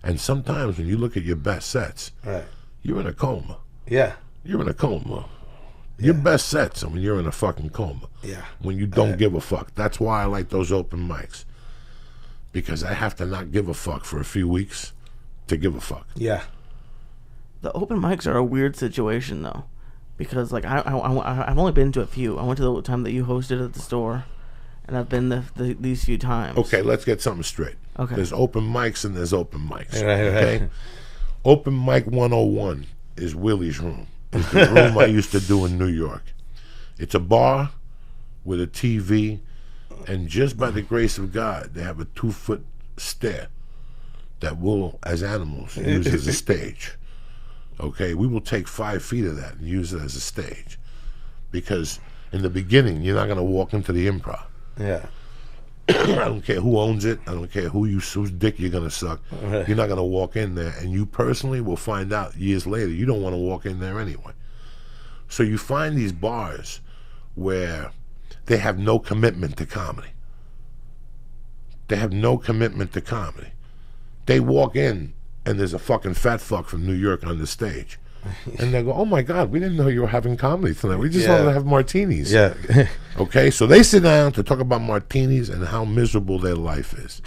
And sometimes when you look at your best sets, Right. you're in a coma. Yeah. You're in a coma. Your best sets are when you're in a fucking coma. Yeah. When you don't give a fuck. That's why I like those open mics. Because I have to not give a fuck for a few weeks to give a fuck. Yeah. The open mics are a weird situation though, because like I've only been to a few. I went to the time that you hosted at the store, and I've been these few times. Okay, let's get something straight. Okay. There's open mics and there's open mics. Right. Okay. Open mic 101 is Willie's room. It's the room I used to do in New York. It's a bar with a TV, and just by the grace of God, they have a 2-foot stair that we'll, as animals, use as a stage. Okay, we will take 5 feet of that and use it as a stage, because in the beginning, you're not going to walk into the improv. Yeah. I don't care who owns it. I don't care whose dick you're going to suck. Right. You're not going to walk in there, and you personally will find out years later you don't want to walk in there anyway. So you find these bars where they have no commitment to comedy. They have no commitment to comedy. They walk in, and there's a fucking fat fuck from New York on the stage. And they go, oh my God, we didn't know you were having comedy tonight. We just wanted to have martinis. Yeah. Okay, so they sit down to talk about martinis and how miserable their life is.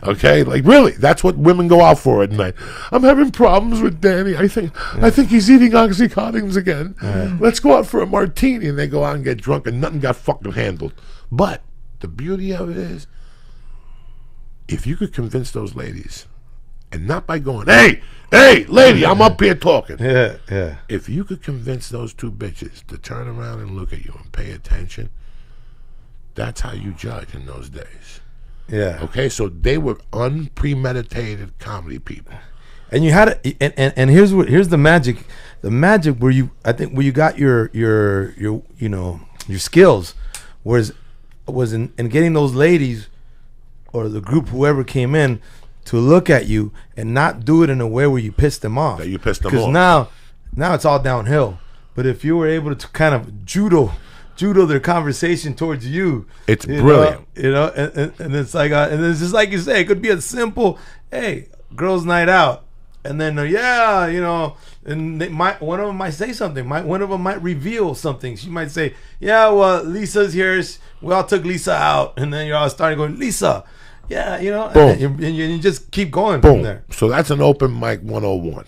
Okay, like really, that's what women go out for at night. I'm having problems with Danny. I think he's eating oxycontins again. Let's go out for a martini, and they go out and get drunk, and nothing got fucking handled. But the beauty of it is, if you could convince those ladies, and not by going, hey, lady, I'm up here talking. Yeah. If you could convince those two bitches to turn around and look at you and pay attention, that's how you judge in those days. Yeah. Okay, so they were unpremeditated comedy people. And you had it, and here's the magic. The magic where you got your skills was in getting those ladies or the group, whoever came in, to look at you and not do it in a way where you piss them off. That you pissed them off. Because now it's all downhill. But if you were able to kind of judo their conversation towards you, it's brilliant. And it's like, and it's just like you say, it could be a simple, hey, girls' night out, and then and one of them might say something. One of them might reveal something. She might say, yeah, well, Lisa's here. We all took Lisa out, and then you're all starting going, Lisa. Yeah, Boom. And you just keep going Boom. from there. So that's an open mic 101.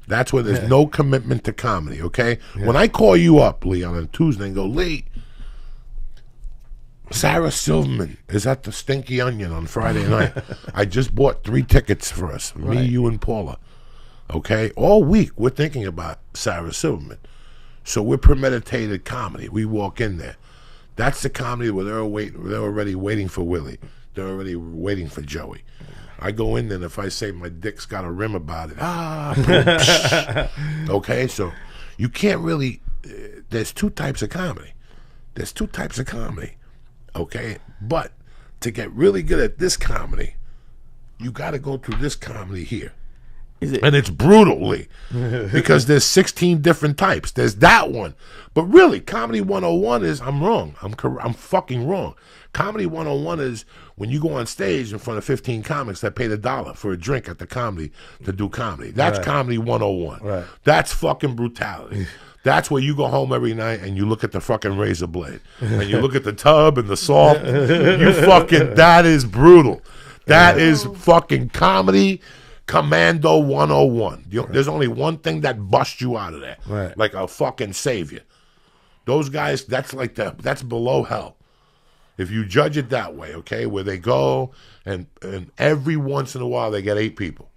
That's where there's no commitment to comedy, okay? Yeah. When I call you up, Lee, on a Tuesday and go, Lee, Sarah Silverman is at the Stinky Onion on Friday night. I just bought 3 tickets for us, me, you, and Paula. Okay? All week, we're thinking about Sarah Silverman. So we're premeditated comedy. We walk in there. That's the comedy where they're already waiting for Willie. They're already waiting for Joey. I go in there, and if I say my dick's got a rim about it, okay, so you can't really, there's 2 types of comedy. Okay? But to get really good at this comedy, you got to go through this comedy here. And it's brutally because there's 16 different types. There's that one. But really, Comedy 101 is, I'm wrong. I'm fucking wrong. Comedy 101 is when you go on stage in front of 15 comics that paid $1 for a drink at the comedy to do comedy. That's Comedy 101. Right. That's fucking brutality. That's where you go home every night and you look at the fucking razor blade. And you look at the tub and the salt. That is brutal. That is fucking comedy. Commando 101. There's only one thing that busts you out of there, like a fucking savior. Those guys, that's below hell. If you judge it that way, okay, where they go and every once in a while they get 8 people.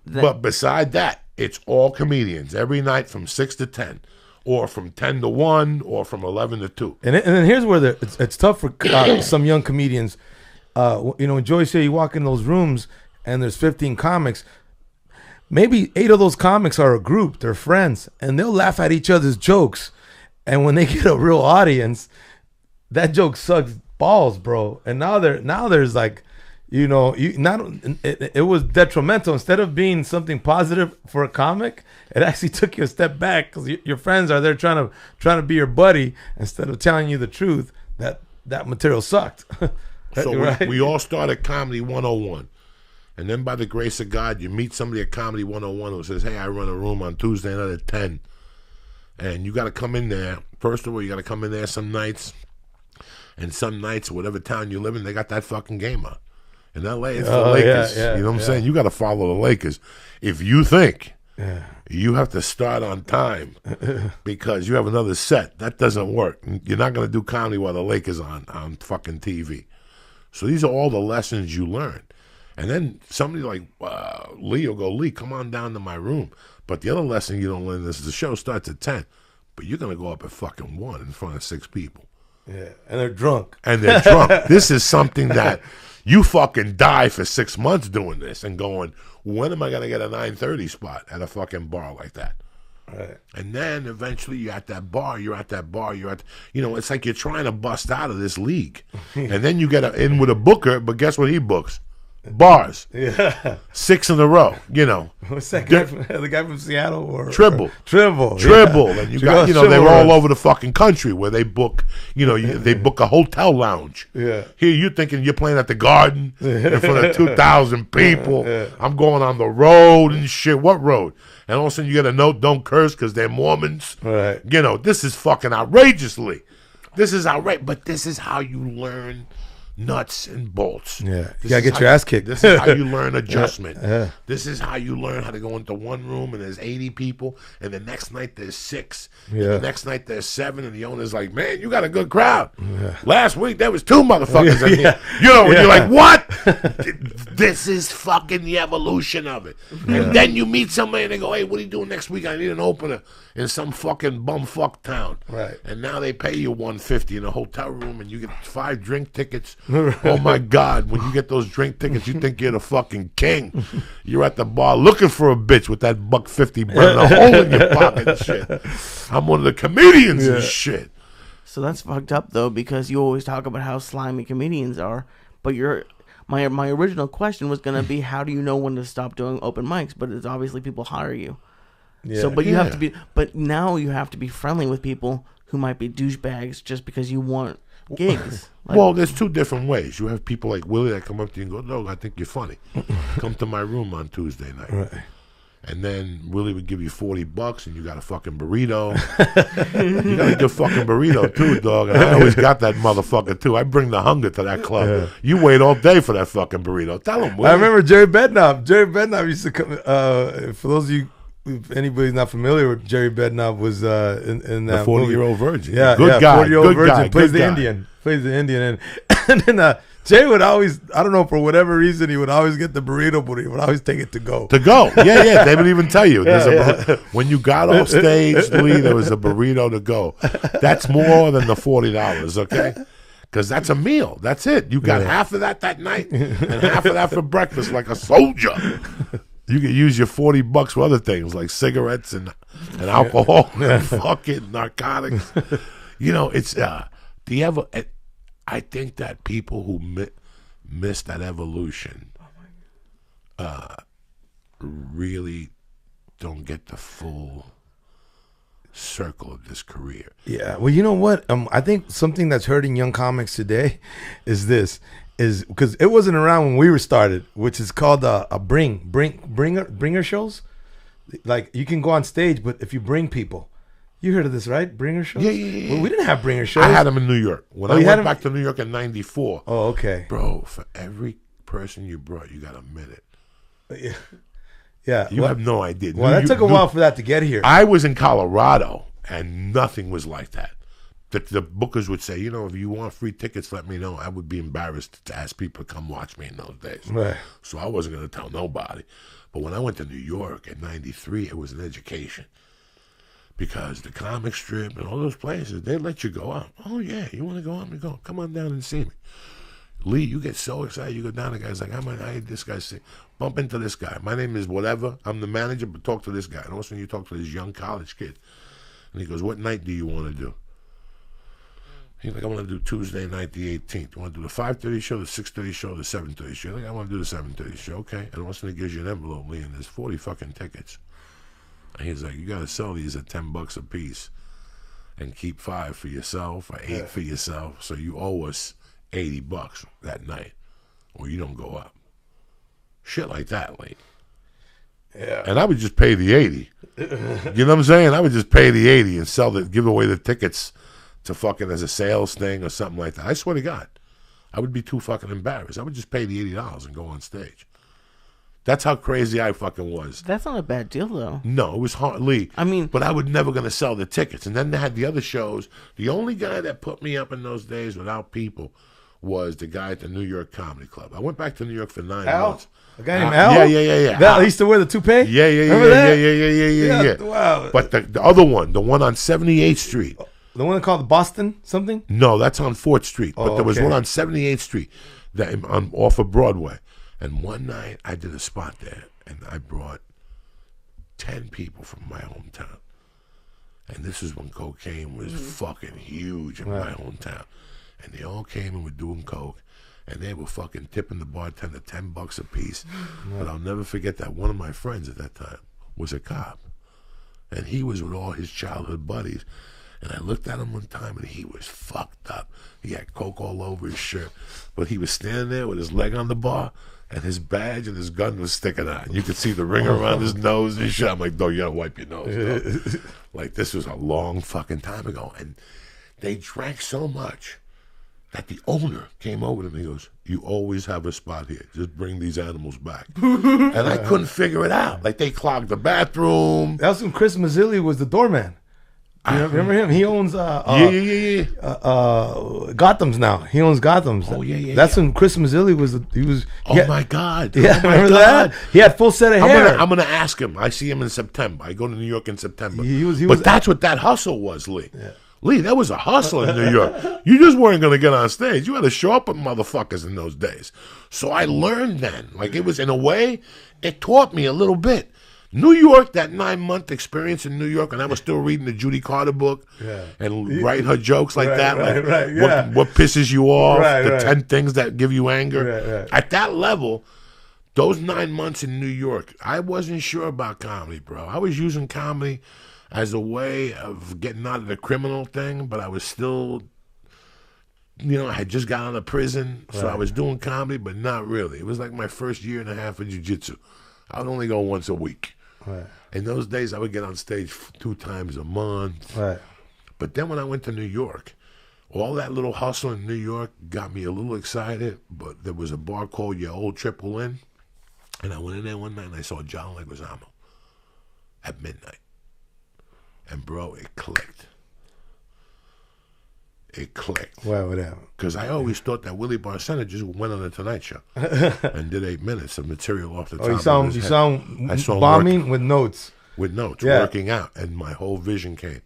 But beside that, it's all comedians every night from 6 to 10, or from 10 to 1, or from 11 to 2. And then here's where it's tough for some young comedians. When Joey said you walk in those rooms and there's 15 comics, maybe 8 of those comics are a group, they're friends, and they'll laugh at each other's jokes. And when they get a real audience, that joke sucks balls, bro. And now there's like, it was detrimental. Instead of being something positive for a comic, it actually took you a step back because your friends are there trying to be your buddy instead of telling you the truth that material sucked. So we all started Comedy 101. And then by the grace of God, you meet somebody at Comedy 101 who says, hey, I run a room on Tuesday night at 10. And you got to come in there. First of all, you got to come in there some nights. And some nights, whatever town you live in, they got that fucking game on. In L.A., it's the Lakers. You know what I'm saying? You got to follow the Lakers. If you think you have to start on time because you have another set, that doesn't work. You're not going to do comedy while the Lakers on fucking TV. So these are all the lessons you learn. And then somebody like Lee will go, Lee, come on down to my room. But the other lesson you don't learn is the show starts at 10, but you're going to go up at fucking 1 in front of 6 people. Yeah, and they're drunk. This is something that you fucking die for 6 months doing this and going, when am I going to get a 9:30 spot at a fucking bar like that? Right. And then eventually you're at that bar, it's like you're trying to bust out of this league. And then you get in with a booker, but guess what he books? Bars. Yeah. 6 in a row, What's that guy the guy from Seattle? Tribble. Yeah. And you got, they were all over the fucking country where they book, they book a hotel lounge. Yeah. Here you're thinking you're playing at the Garden in front of 2,000 people. Yeah. I'm going on the road and shit. What road? And all of a sudden you get a note, don't curse because they're Mormons. Right. This is fucking outrageously. This is outrageous. But this is how you learn nuts and bolts. Yeah, you gotta get your ass kicked. This is how you learn adjustment. Yeah. This is how you learn how to go into one room and there's 80 people, and the next night there's 6. Yeah. And the next night there's 7, and the owner's like, man, you got a good crowd. Yeah. Last week there was 2 motherfuckers in here. And you're like, what? This is fucking the evolution of it. And then you meet somebody and they go, hey, what are you doing next week? I need an opener in some fucking bumfuck town. Right. And now they pay you $150 in a hotel room, and you get 5 drink tickets. Oh my God, when you get those drink tickets, you think you're the fucking king. You're at the bar looking for a bitch with that $1.50 burning a hole in your pocket and shit. I'm one of the comedians and shit. So that's fucked up though, because you always talk about how slimy comedians are, but my original question was gonna be, how do you know when to stop doing open mics? But it's obviously people hire you. Yeah. So, but you have to be, but now you have to be friendly with people who might be douchebags just because you want gigs. Well, there's 2 different ways. You have people like Willie that come up to you and go, no, I think you're funny. Come to my room on Tuesday night. Right. And then Willie would give you $40 and you got a fucking burrito. You got a good fucking burrito too, dog. And I always got that motherfucker too. I bring the hunger to that club. Yeah. You wait all day for that fucking burrito. Tell him, Willie. I remember Jerry Bednob. Jerry Bednob used to come, for those of you, if anybody's not familiar with Jerry Bednob, was in that 40-year-old virgin. Yeah, good guy. 40-year-old virgin. Guy, plays the Indian. Plays the Indian. And then Jay would always, I don't know, for whatever reason, he would always get the burrito, but he would always take it to go. To go. Yeah. They would even tell you. When you got off stage, Lee, there was a burrito to go. That's more than the $40, okay? Because that's a meal. That's it. You got half of that night and half of that for breakfast like a soldier. You can use your $40 for other things like cigarettes and alcohol and fucking narcotics. It's I think that people who miss that evolution really don't get the full circle of this career. Yeah. Well, you know what? I think something that's hurting young comics today is because it wasn't around when we were started, which is called a bringer shows. Like you can go on stage, but if you bring people, you heard of this, right? Bringer shows. Yeah. Well, we didn't have bringer shows. I had them in New York when I went back to New York in '94. Oh, okay, bro. For every person you brought, you got a minute. Yeah. You have no idea. Well, that took a while for that to get here. I was in Colorado, and nothing was like that. The bookers would say, if you want free tickets, let me know. I would be embarrassed to ask people to come watch me in those days. Right. So I wasn't going to tell nobody. But when I went to New York in '93, it was an education. Because the comic strip and all those places, they let you go out. Oh, yeah, you want to go out? And go. Come on down and see me. Lee, you get so excited. You go down, the guy's like, I heard this guy say, bump into this guy. My name is whatever. I'm the manager, but talk to this guy. And all of a sudden you talk to this young college kid. And he goes, what night do you want to do? He's like, I want to do Tuesday night, the 18th. You want to do the 5:30 show, the 6:30 show, the 7:30 show? Like, I want to do the 7:30 show. Okay. And all of a sudden he gives you an envelope, Lee, and there's 40 fucking tickets. And he's like, you got to sell these at $10 a piece and keep 5 for yourself or 8 for yourself. So you owe us $80 that night or you don't go up. Shit like that, like. Yeah. And I would just pay the 80. You know what I'm saying? I would just pay the 80 and give away the tickets to fucking as a sales thing or something like that. I swear to God. I would be too fucking embarrassed. I would just pay the $80 and go on stage. That's how crazy I fucking was. That's not a bad deal, though. No, it was hardly. I mean, but I was never going to sell the tickets. And then they had the other shows. The only guy that put me up in those days without people was the guy at the New York Comedy Club. I went back to New York for 9 months. A guy named Al? Yeah. That he used to wear the toupee? Yeah. Wow. But the other one, the one on 78th Street. The one called Boston something? No, that's on 4th Street. But there was okay. one on 78th Street that off of Broadway. And one night I did a spot there, and I brought 10 people from my hometown. And this is when cocaine was fucking huge in my hometown. And they all came and were doing coke. And they were fucking tipping the bartender $10 a piece. But I'll never forget that one of my friends at that time was a cop. And he was with all his childhood buddies. And I looked at him one time and he was fucked up. He had coke all over his shirt. But he was standing there with his leg on the bar and his badge and his gun was sticking out. And you could see the ring around his nose and shit. I'm like, no, you gotta wipe your nose. Like, this was a long fucking time ago. And they drank so much that the owner came over to me and he goes, you always have a spot here. Just bring these animals back. And I couldn't figure it out. Like, they clogged the bathroom. That was when Chris Mazzilli was the doorman. You remember him? He owns Gotham's now. He owns Gotham's. Oh yeah. That's when Chris Mazzilli was. My God. Yeah, oh my remember God. that? He had full set of hair. I'm gonna ask him. I see him in September. I go to New York in September. But that's what that hustle was, Lee. Yeah. Lee, that was a hustle in New York. You just weren't gonna get on stage. You had to show up with motherfuckers in those days. So I learned then. Like, it was, in a way, it taught me a little bit. New York, that 9-month experience in New York, and I was still reading the Judy Carter book and write her jokes like that. Like, what pisses you off, the 10 things that give you anger. At that level, those 9 months in New York, I wasn't sure about comedy, bro. I was using comedy as a way of getting out of the criminal thing, but I was still, I had just got out of prison, so I was doing comedy, but not really. It was like my first year and a half of jiu-jitsu. I would only go once a week. Right. In those days, I would get on stage 2 times a month. Right. But then when I went to New York, all that little hustle in New York got me a little excited. But there was a bar called Your Old Triple N, and I went in there one night and I saw John Leguizamo at midnight. And bro, it clicked. It clicked. Wow, whatever. Because I always thought that Willie Barcena just went on the Tonight Show and did 8 minutes of material off the top of his head. You saw bombing with notes. With notes, working out, and my whole vision came.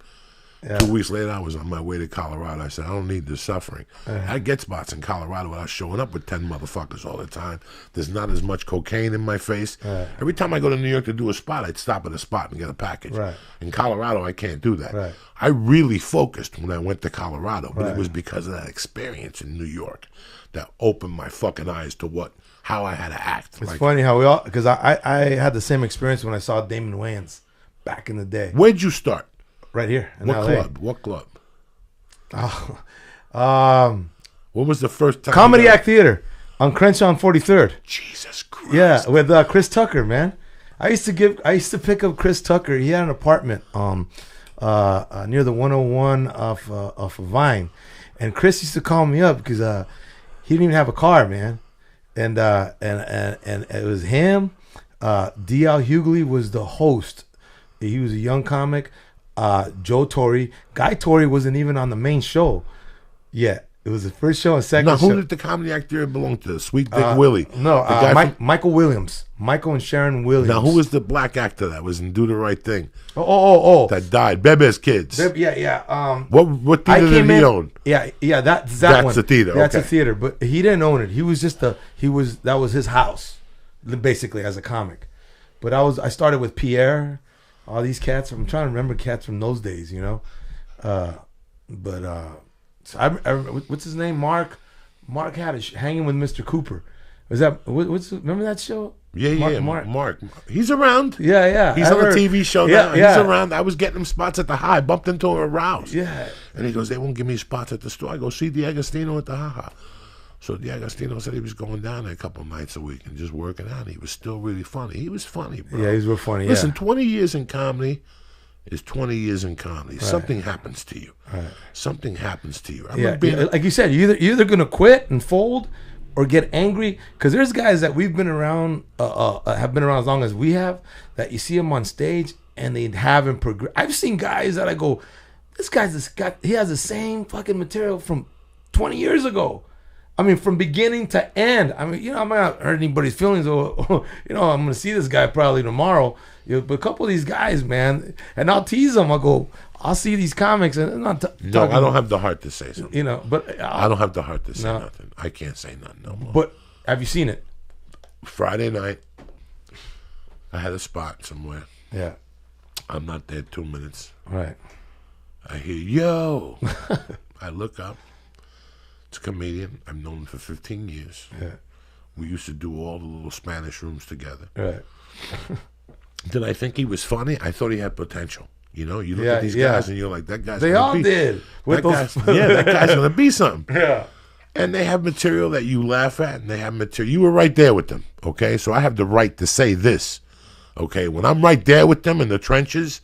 Yeah. 2 weeks later, I was on my way to Colorado. I said, I don't need this suffering. I get spots in Colorado without showing up with 10 motherfuckers all the time. There's not as much cocaine in my face. Every time I go to New York to do a spot, I'd stop at a spot and get a package. In Colorado, I can't do that. I really focused when I went to Colorado, but it was because of that experience in New York that opened my fucking eyes to how I had to act. It's funny how we all, because I had the same experience when I saw Damon Wayans back in the day. Where'd you start? Right here in What LA. club? What club? When was the first time? Comedy Act Theater on Crenshaw and 43rd. Jesus Christ. Yeah, with Chris Tucker, man. I used to pick up Chris Tucker. He had an apartment near the 101 of Vine, and Chris used to call me up because he didn't even have a car, man. And it was him. D.L. Hughley was the host. He was a young comic. Joe Torre. Guy Torre wasn't even on the main show yet. It was the first show and second show. Now, who show. did the Comedy Act Theater belong to? Sweet Dick Willie? No, Michael Williams. Michael and Sharon Williams. Now, who was the black actor that was in Do the Right Thing? Oh. That died. Bebe's Kids. Yeah. What theater did he own? Yeah, that's one. The theater. That's a theater, but he didn't own it. He was just that was his house, basically, as a comic. But I started with Pierre. All these cats. I'm trying to remember cats from those days, so I what's his name? Mark had hanging with Mr. Cooper. Was that remember that show? Yeah, Mark. He's around. Yeah. He's on a TV show now. He's around. I was getting him spots at the High. Bumped into him at Rouse. Yeah. And he goes, they won't give me spots at the store. I go, see D'Agostino at the Ha. So D'Agostino said he was going down there a couple nights a week and just working out. He was still really funny. He was funny, bro. Yeah, he's real funny. Listen, yeah. 20 years in comedy is 20 years in comedy. Right. Something happens to you. Right. Something happens to you. I Yeah, remember being like you said, you're either gonna quit and fold or get angry. Because there's guys that we've been around, have been around as long as we have, that you see them on stage and they haven't progressed. I've seen guys that I go, he has the same fucking material from 20 years ago. I mean, from beginning to end. I mean, I'm not hurt anybody's feelings, or I'm gonna see this guy probably tomorrow. But a couple of these guys, man, and I'll tease them. I'll see these comics, and I'm not no, I don't have the heart to say something. But I don't have the heart to say No. nothing. I can't say nothing no more. But have you seen it? Friday night, I had a spot somewhere. Yeah. I'm not there 2 minutes. Right. I hear, yo. I look up. It's a comedian. I've known him for 15 years. Yeah. We used to do all the little Spanish rooms together. Right. Did I think he was funny? I thought he had potential. You look Yeah, at these yeah. guys and you're like, that guy's They gonna all be, did. With that those. that guy's going to be something. Yeah. And they have material that you laugh at, and they have material. You were right there with them, okay? So I have the right to say this, okay? When I'm right there with them in the trenches,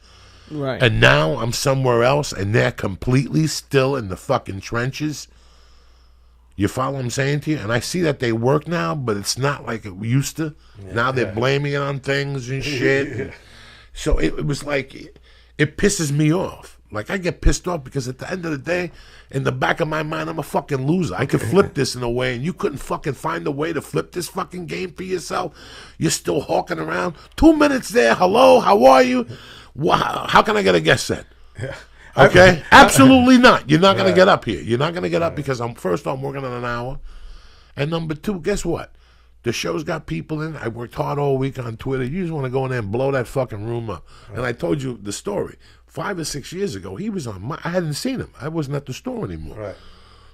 Right. and now I'm somewhere else, and they're completely still in the fucking trenches. You follow what I'm saying to you? And I see that they work now, but it's not like it used to. Now they're blaming it on things and shit. So it was like, it pisses me off. Like, I get pissed off because at the end of the day, in the back of my mind, I'm a fucking loser. I could flip this in a way, and you couldn't fucking find a way to flip this fucking game for yourself. You're still hawking around. 2 minutes there. Hello, how are you? Wow. How can I get a guest set? Okay? Absolutely not. You're not going to get up here. You're not going to get up because I'm working on an hour. And number two, guess what? The show's got people in. I worked hard all week on Twitter. You just want to go in there and blow that fucking room up. And I told you the story. 5 or 6 years ago, he was on I hadn't seen him. I wasn't at the store anymore. Right.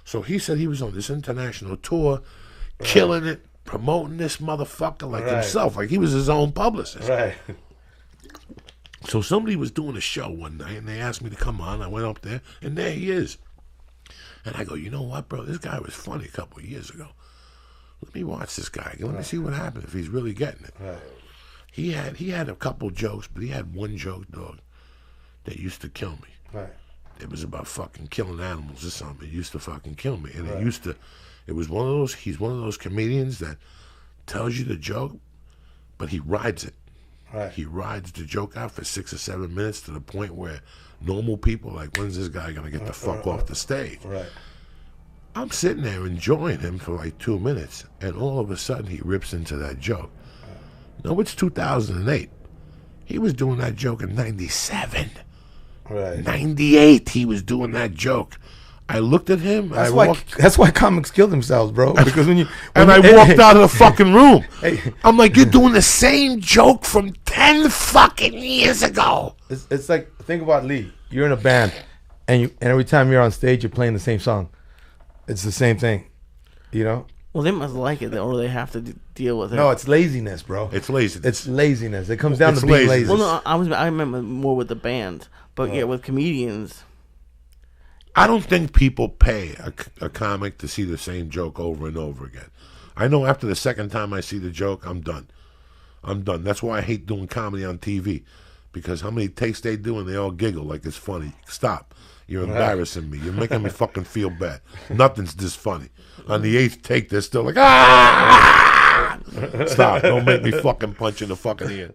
So he said he was on this international tour, killing it, promoting this motherfucker like himself. Like he was his own publicist. Right. So somebody was doing a show one night, and they asked me to come on. I went up there, and there he is. And I go, you know what, bro? This guy was funny a couple of years ago. Let me watch this guy. Let me see what happens if he's really getting it. Right. He had a couple jokes, but he had one joke, dog, that used to kill me. Right. It was about fucking killing animals or something. It used to fucking kill me. And it was one of those, he's one of those comedians that tells you the joke, but he rides it. Right. He rides the joke out for 6 or 7 minutes to the point where normal people are like, when's this guy going to get the fuck off the stage? Right. I'm sitting there enjoying him for like 2 minutes, and all of a sudden he rips into that joke. No, it's 2008. He was doing that joke in 97. Right. 98, he was doing that joke. I looked at him. That's why comics kill themselves, bro. Because when I walked out of the fucking room. Hey. I'm like, you're doing the same joke from 10 fucking years ago. It's like, think about Lee. You're in a band, and every time you're on stage, you're playing the same song. It's the same thing, you know. Well, they must like it, or they have to deal with it. No, it's laziness, bro. It's laziness. It's laziness. It comes down It's to being lazy. lazy. Well, no, I remember more with the band, but yeah, with comedians. I don't think people pay a comic to see the same joke over and over again. I know after the second time I see the joke, I'm done. I'm done. That's why I hate doing comedy on TV, because how many takes they do and they all giggle like it's funny. Stop. You're embarrassing me. You're making me fucking feel bad. Nothing's this funny. On the 8th take, they're still like, ah! Stop. Don't make me fucking punch in the fucking ear.